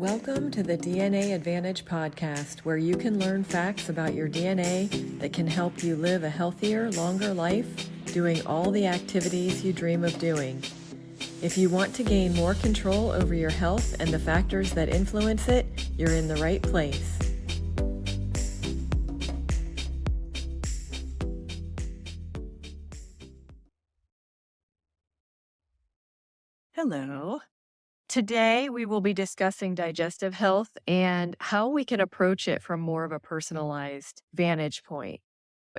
Welcome to the DNA Advantage podcast, where you can learn facts about your DNA that can help you live a healthier, longer life, doing all the activities you dream of doing. If you want to gain more control over your health and the factors that influence it, you're in the right place. Hello. Today, we will be discussing digestive health and how we can approach it from more of a personalized vantage point.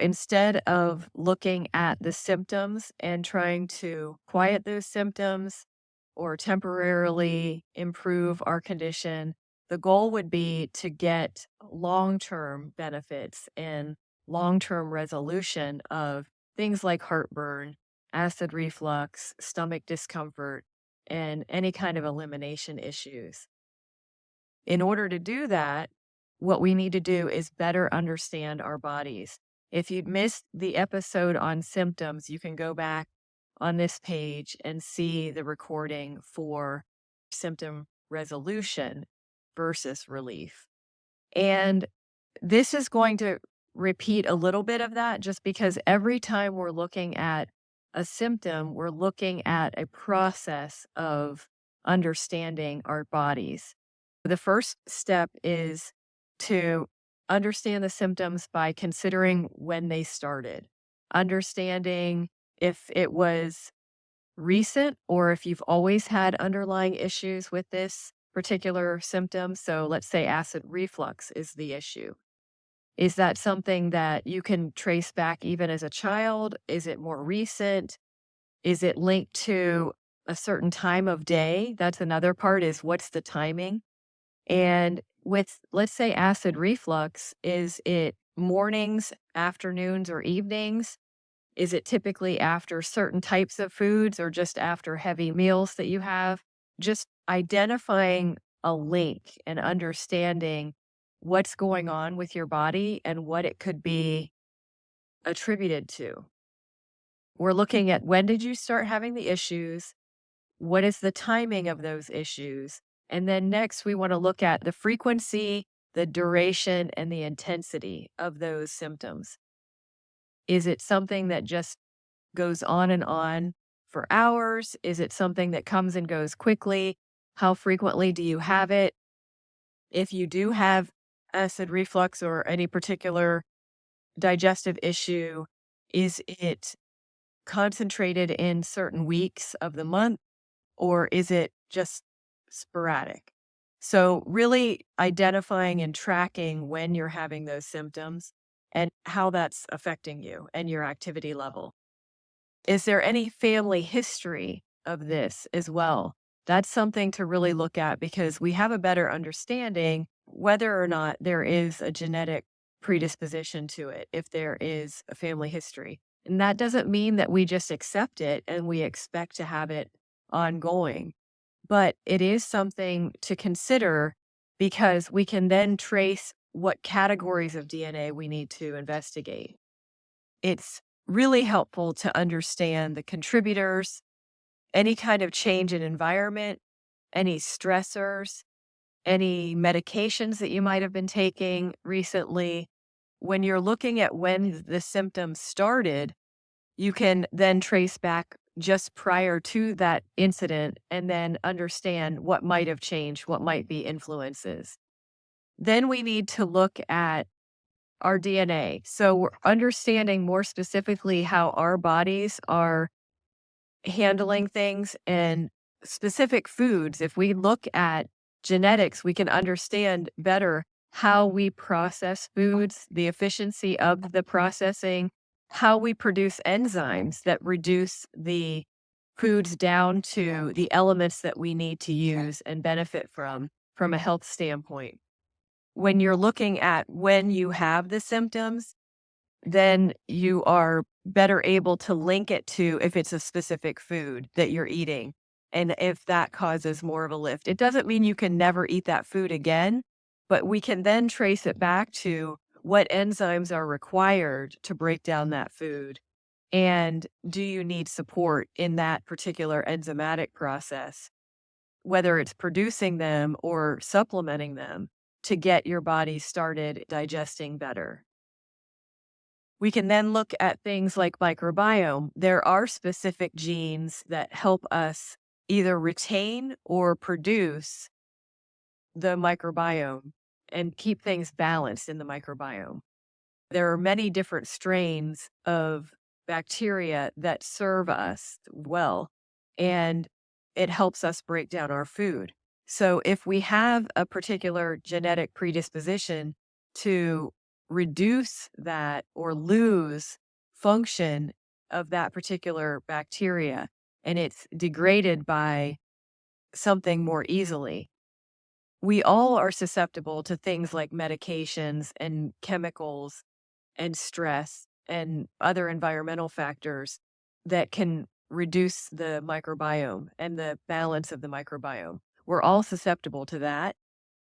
Instead of looking at the symptoms and trying to quiet those symptoms or temporarily improve our condition, the goal would be to get long-term benefits and long-term resolution of things like heartburn, acid reflux, stomach discomfort, and any kind of elimination issues. In order to do that, what we need to do is better understand our bodies. If you missed the episode on symptoms, you can go back on this page and see the recording for symptom resolution versus relief. And this is going to repeat a little bit of that just because every time we're looking at a symptom, we're looking at a process of understanding our bodies. The first step is to understand the symptoms by considering when they started, understanding if it was recent or if you've always had underlying issues with this particular symptom. So let's say acid reflux is the issue. Is that something that you can trace back even as a child? Is it more recent? Is it linked to a certain time of day? That's another part, is what's the timing? And with, let's say, acid reflux, is it mornings, afternoons, or evenings? Is it typically after certain types of foods or just after heavy meals that you have? Just identifying a link and understanding what's going on with your body and what it could be attributed to. We're looking at, when did you start having the issues? What is the timing of those issues? And then next, we want to look at the frequency, the duration, and the intensity of those symptoms. Is it something that just goes on and on for hours? Is it something that comes and goes quickly? How frequently do you have it? If you do have acid reflux or any particular digestive issue, is it concentrated in certain weeks of the month, or is it just sporadic? So really identifying and tracking when you're having those symptoms and how that's affecting you and your activity level. Is there any family history of this as well? That's something to really look at, because we have a better understanding whether or not there is a genetic predisposition to it, if there is a family history. And that doesn't mean that we just accept it and we expect to have it ongoing, but it is something to consider, because we can then trace what categories of DNA we need to investigate. It's really helpful to understand the contributors, any kind of change in environment, any stressors, any medications that you might have been taking recently. When you're looking at when the symptoms started, you can then trace back just prior to that incident and then understand what might have changed, what might be influences. Then we need to look at our DNA. So we're understanding more specifically how our bodies are handling things and specific foods. If we look at genetics, we can understand better how we process foods, the efficiency of the processing, how we produce enzymes that reduce the foods down to the elements that we need to use and benefit from a health standpoint. When you're looking at when you have the symptoms, then you are better able to link it to if it's a specific food that you're eating and if that causes more of a lift. It doesn't mean you can never eat that food again, but we can then trace it back to what enzymes are required to break down that food. And do you need support in that particular enzymatic process? whether it's producing them or supplementing them to get your body started digesting better. We can then look at things like microbiome. There are specific genes that help us either retain or produce the microbiome and keep things balanced in the microbiome. There are many different strains of bacteria that serve us well, and it helps us break down our food. So, if we have a particular genetic predisposition to reduce that or lose function of that particular bacteria, and it's degraded by something more easily, we all are susceptible to things like medications and chemicals and stress and other environmental factors that can reduce the microbiome and the balance of the microbiome. We're all susceptible to that,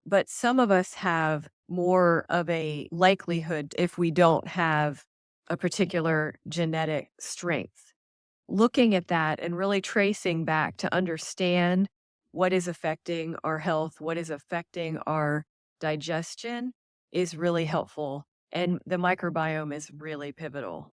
but some of us have more of a likelihood if we don't have a particular genetic strength. Looking at that and really tracing back to understand what is affecting our health, what is affecting our digestion is really helpful. And the microbiome is really pivotal.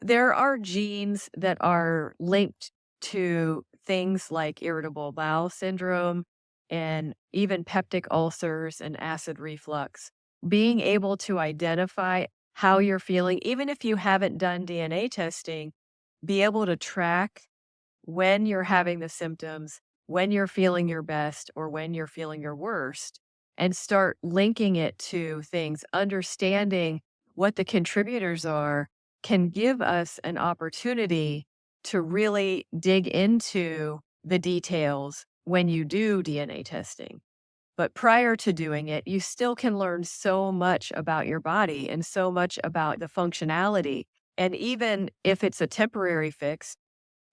There are genes that are linked to things like irritable bowel syndrome and even peptic ulcers and acid reflux. Being able to identify how you're feeling, even if you haven't done DNA testing, be able to track when you're having the symptoms, when you're feeling your best, or when you're feeling your worst, and start linking it to things, understanding what the contributors are, can give us an opportunity to really dig into the details when you do DNA testing. But prior to doing it, you still can learn so much about your body and so much about the functionality. And even if it's a temporary fix,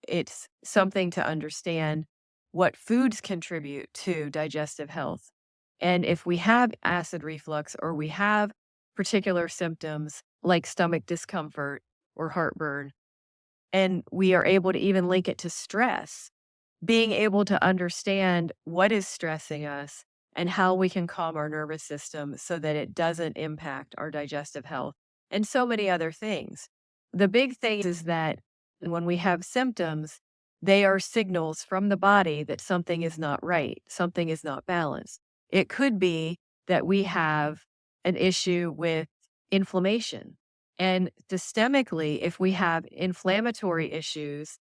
it's something to understand what foods contribute to digestive health. And if we have acid reflux or we have particular symptoms like stomach discomfort or heartburn, and we are able to even link it to stress, being able to understand what is stressing us and how we can calm our nervous system so that it doesn't impact our digestive health and so many other things. The big thing is that when we have symptoms, they are signals from the body that something is not right, something is not balanced. It could be that we have an issue with inflammation. And systemically, if we have inflammatory issues,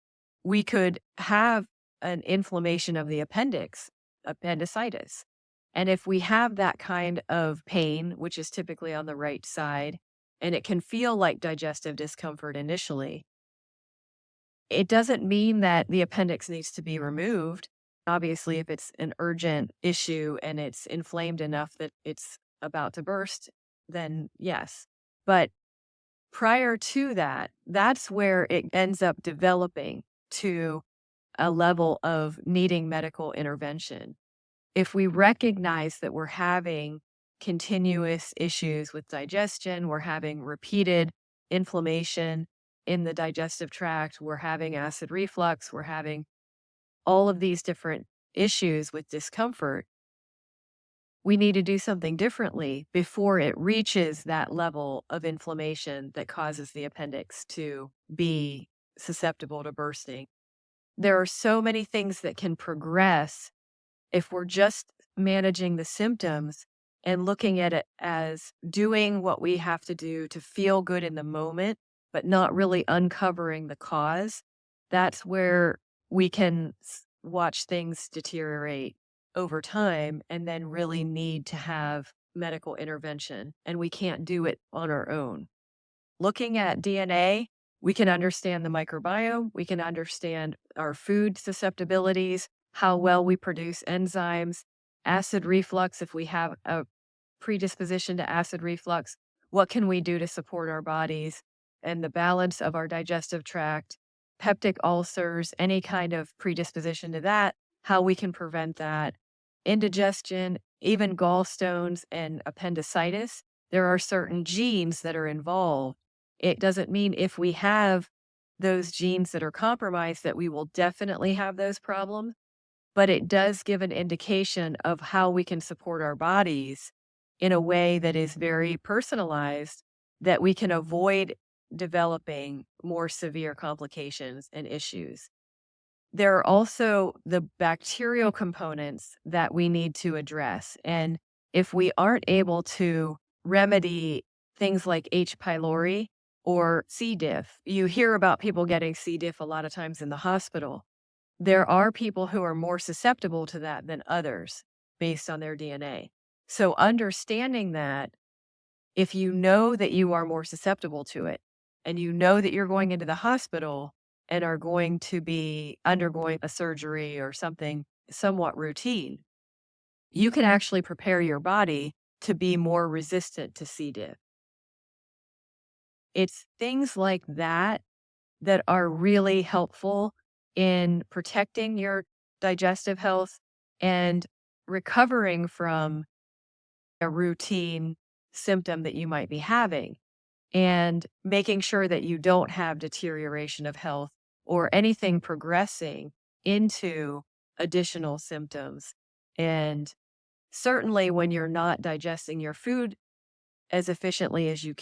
we could have an inflammation of the appendix, appendicitis. And if we have that kind of pain, which is typically on the right side, and it can feel like digestive discomfort initially, it doesn't mean that the appendix needs to be removed. Obviously, if it's an urgent issue and it's inflamed enough that it's about to burst, then yes. But prior to that, that's where it ends up developing to a level of needing medical intervention. If we recognize that we're having continuous issues with digestion, we're having repeated inflammation in the digestive tract, we're having acid reflux, we're having all of these different issues with discomfort, we need to do something differently before it reaches that level of inflammation that causes the appendix to be susceptible to bursting. There are so many things that can progress if we're just managing the symptoms and looking at it as doing what we have to do to feel good in the moment, but not really uncovering the cause. That's where we can watch things deteriorate over time and then really need to have medical intervention. And we can't do it on our own. Looking at DNA, we can understand the microbiome, we can understand our food susceptibilities, how well we produce enzymes, acid reflux, if we have a predisposition to acid reflux, what can we do to support our bodies and the balance of our digestive tract, peptic ulcers, any kind of predisposition to that, how we can prevent that, indigestion, even gallstones and appendicitis. There are certain genes that are involved. It doesn't mean if we have those genes that are compromised that we will definitely have those problems, but it does give an indication of how we can support our bodies in a way that is very personalized, that we can avoid developing more severe complications and issues. There are also the bacterial components that we need to address. And if we aren't able to remedy things like H. pylori or C. diff, you hear about people getting C. diff a lot of times in the hospital. There are people who are more susceptible to that than others based on their DNA. So understanding that, if you know that you are more susceptible to it and you know that you're going into the hospital and are going to be undergoing a surgery or something somewhat routine, you can actually prepare your body to be more resistant to C. diff. It's things like that that are really helpful in protecting your digestive health and recovering from a routine symptom that you might be having, and making sure that you don't have deterioration of health or anything progressing into additional symptoms. And certainly when you're not digesting your food as efficiently as you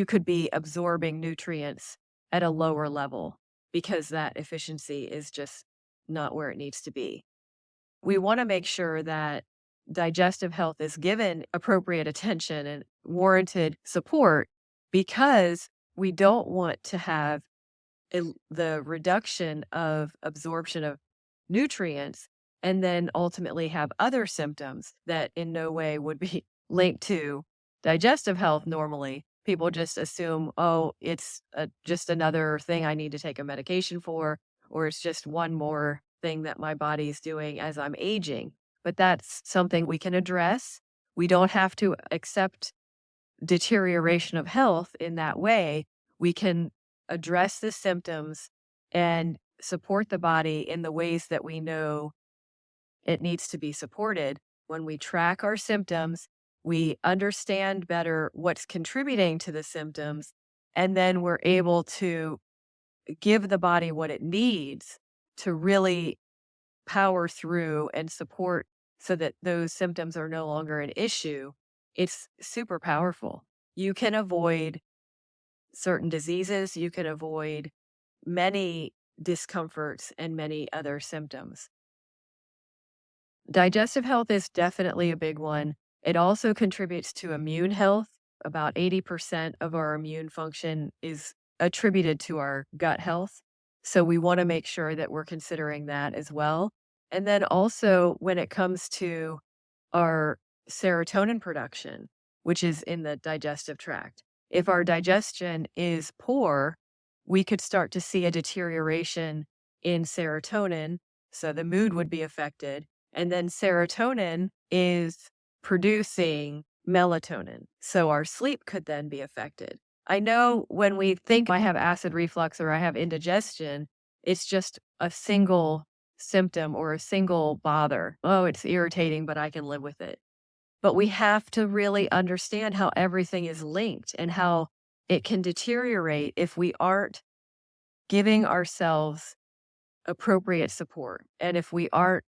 could be absorbing nutrients at a lower level because that efficiency is just not where it needs to be. We want to make sure that digestive health is given appropriate attention and warranted support, because we don't want to have the reduction of absorption of nutrients and then ultimately have other symptoms that in no way would be linked to digestive health. Normally, people just assume, oh, it's just another thing I need to take a medication for, or it's just one more thing that my body's doing as I'm aging. But that's something we can address. We don't have to accept deterioration of health in that way. We can address the symptoms and support the body in the ways that we know it needs to be supported. When we track our symptoms, we understand better what's contributing to the symptoms, and then we're able to give the body what it needs to really power through and support so that those symptoms are no longer an issue. It's super powerful. You can avoid certain diseases, you can avoid many discomforts and many other symptoms. Digestive health is definitely a big one. It also contributes to immune health. About 80% of our immune function is attributed to our gut health. So we want to make sure that we're considering that as well. And then also when it comes to our serotonin production, which is in the digestive tract, if our digestion is poor, we could start to see a deterioration in serotonin. So the mood would be affected. And then serotonin is producing melatonin. So our sleep could then be affected. I know when we think I have acid reflux or I have indigestion, it's just a single symptom or a single bother. Oh, it's irritating, but I can live with it. But we have to really understand how everything is linked and how it can deteriorate if we aren't giving ourselves appropriate support, and if we aren't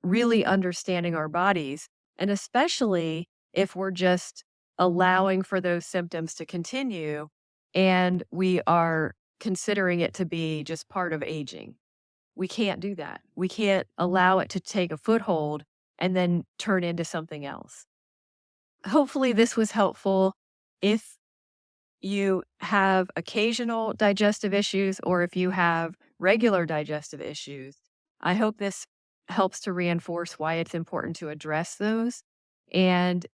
really understanding our bodies, and especially if we're just allowing for those symptoms to continue and we are considering it to be just part of aging. We can't do that. We can't allow it to take a foothold and then turn into something else. Hopefully, this was helpful. If you have occasional digestive issues or if you have regular digestive issues, I hope this helps to reinforce why it's important to address those. And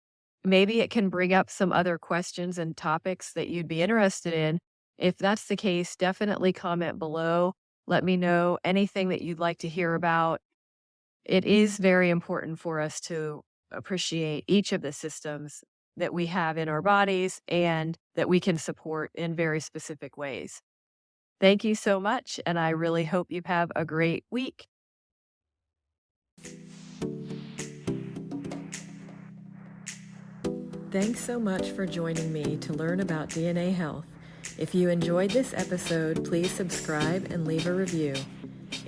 maybe it can bring up some other questions and topics that you'd be interested in. If that's the case, definitely comment below. Let me know anything that you'd like to hear about. It is very important for us to appreciate each of the systems that we have in our bodies and that we can support in very specific ways. Thank you so much, and I really hope you have a great week. Thanks so much for joining me to learn about DNA health. If you enjoyed this episode, please subscribe and leave a review.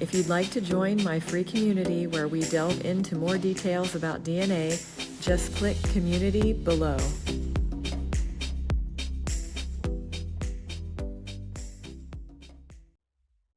If you'd like to join my free community where we delve into more details about DNA, just click Community below.